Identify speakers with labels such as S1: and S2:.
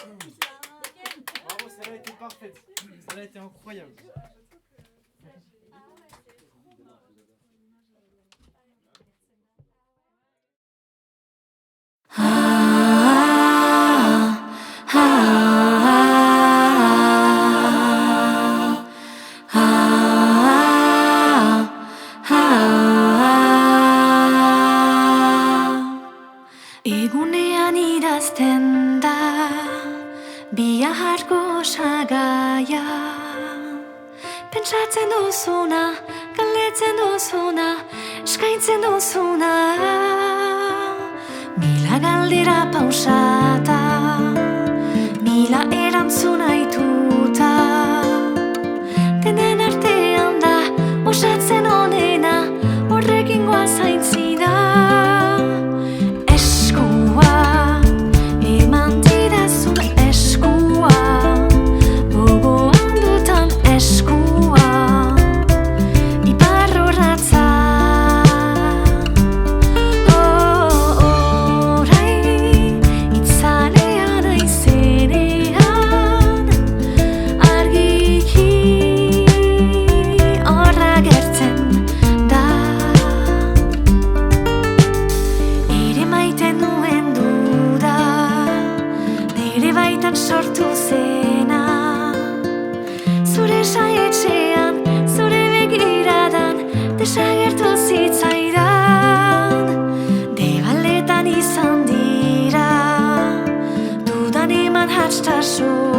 S1: Bravo, celle-là était parfaite. Celle-là était incroyable.
S2: Egunean idazten da biharko sagaia. Pentsatzen duzuna, galdetzen duzuna, eskaintzen duzuna. Mila galdera pausata, mila erantzuna aituta. Denen artean da, osatzen onena, horrekin goaz aintzina. Sortu zena, zure saietxean, zure begiradan, desagertu zitzaidan. Debaletan izan dira, dudan eman hatstasun.